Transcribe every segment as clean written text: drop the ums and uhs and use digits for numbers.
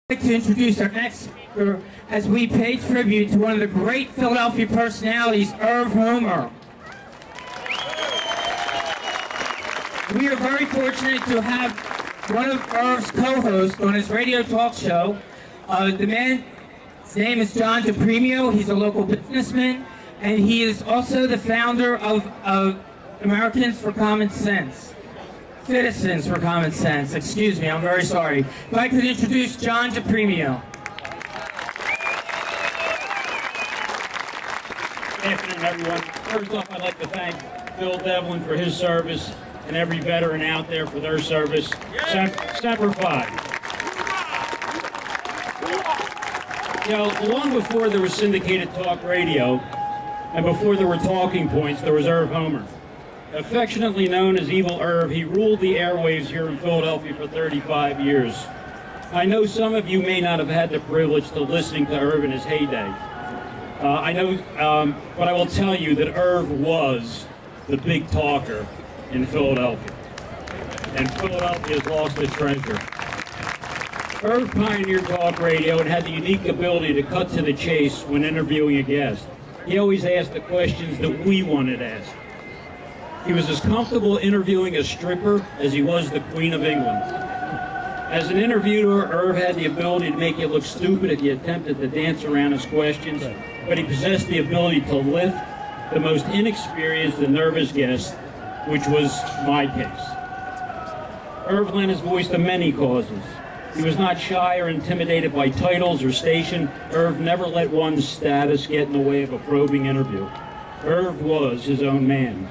I'd like to introduce our next speaker as we pay tribute to one of the great Philadelphia personalities, Irv Homer. We are very fortunate to have one of Irv's co-hosts on his radio talk show. The man's name is John DiPrimio. He's a local businessman, and he is also the founder of Americans for Common Sense. Citizens for Common Sense. Excuse me, I'm very sorry. If I could introduce John DiPrimio. Good afternoon, everyone. First off, I'd like to thank Bill Devlin for his service and every veteran out there for their service. Semper Fi. You know, long before there was syndicated talk radio and before there were talking points, there was Irv Homer. Affectionately known as Evil Irv, he ruled the airwaves here in Philadelphia for 35 years. I know some of you may not have had the privilege to listening to Irv in his heyday. But I will tell you that Irv was the big talker in Philadelphia. And Philadelphia has lost a treasure. Irv pioneered talk radio and had the unique ability to cut to the chase when interviewing a guest. He always asked the questions that we wanted asked. He was as comfortable interviewing a stripper as he was the Queen of England. As an interviewer, Irv had the ability to make you look stupid if you attempted to dance around his questions, but he possessed the ability to lift the most inexperienced and nervous guest, which was my case. Irv lent his voice to many causes. He was not shy or intimidated by titles or station. Irv never let one's status get in the way of a probing interview. Irv was his own man.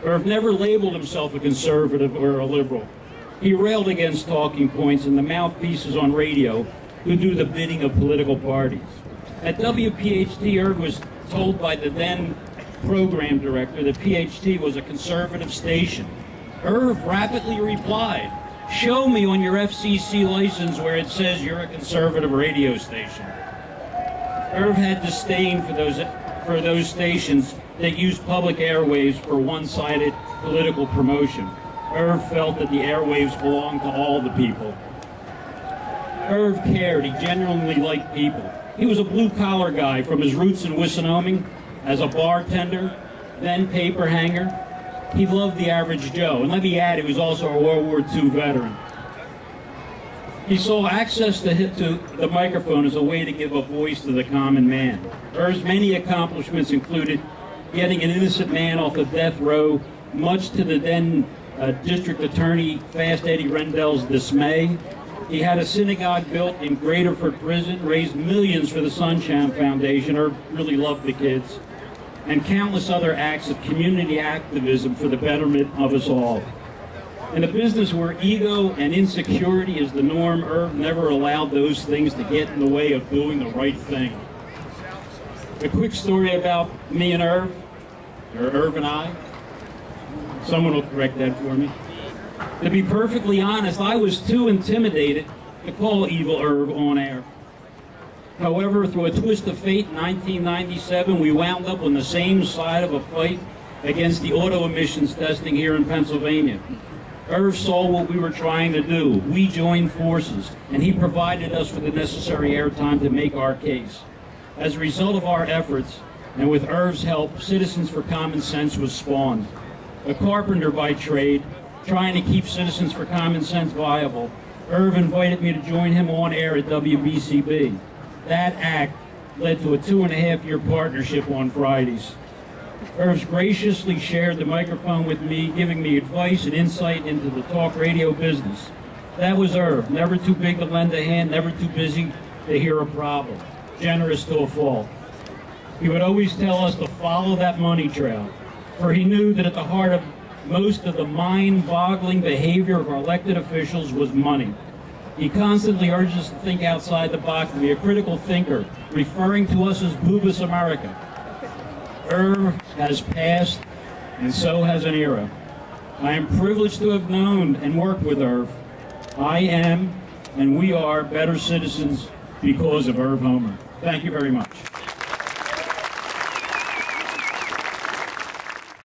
Irv never labeled himself a conservative or a liberal. He railed against talking points and the mouthpieces on radio who do the bidding of political parties. At WPHT, Irv was told by the then program director that PHT was a conservative station. Irv rapidly replied, "Show me on your FCC license where it says you're a conservative radio station." Irv had disdain for those stations that used public airwaves for one-sided political promotion. Irv felt that the airwaves belonged to all the people. Irv cared. He genuinely liked people. He was a blue-collar guy from his roots in Wissinoming as a bartender, then paper hanger. He loved the average Joe. And let me add, he was also a World War II veteran. He saw access to the microphone as a way to give a voice to the common man. Irv's many accomplishments included getting an innocent man off of death row, much to the then District Attorney Fast Eddie Rendell's dismay. He had a synagogue built in Graterford Prison, raised millions for the Sunshine Foundation. Irv really loved the kids. And countless other acts of community activism for the betterment of us all. In a business where ego and insecurity is the norm, Irv never allowed those things to get in the way of doing the right thing. A quick story about me and Irv, or Irv and I. Someone will correct that for me. To be perfectly honest, I was too intimidated to call Evil Irv on air. However, through a twist of fate in 1997, we wound up on the same side of a fight against the auto emissions testing here in Pennsylvania. Irv saw what we were trying to do. We joined forces, and he provided us with the necessary airtime to make our case. As a result of our efforts, and with Irv's help, Citizens for Common Sense was spawned. A carpenter by trade, trying to keep Citizens for Common Sense viable, Irv invited me to join him on air at WBCB. That act led to a 2.5-year partnership on Fridays. Irv graciously shared the microphone with me, giving me advice and insight into the talk radio business. That was Irv, never too big to lend a hand, never too busy to hear a problem, generous to a fault. He would always tell us to follow that money trail, for he knew that at the heart of most of the mind-boggling behavior of our elected officials was money. He constantly urged us to think outside the box, to be a critical thinker, referring to us as Boobus America. Irv has passed, and so has an era. I am privileged to have known and worked with Irv. I am, and we are, better citizens because of Irv Homer. Thank you very much.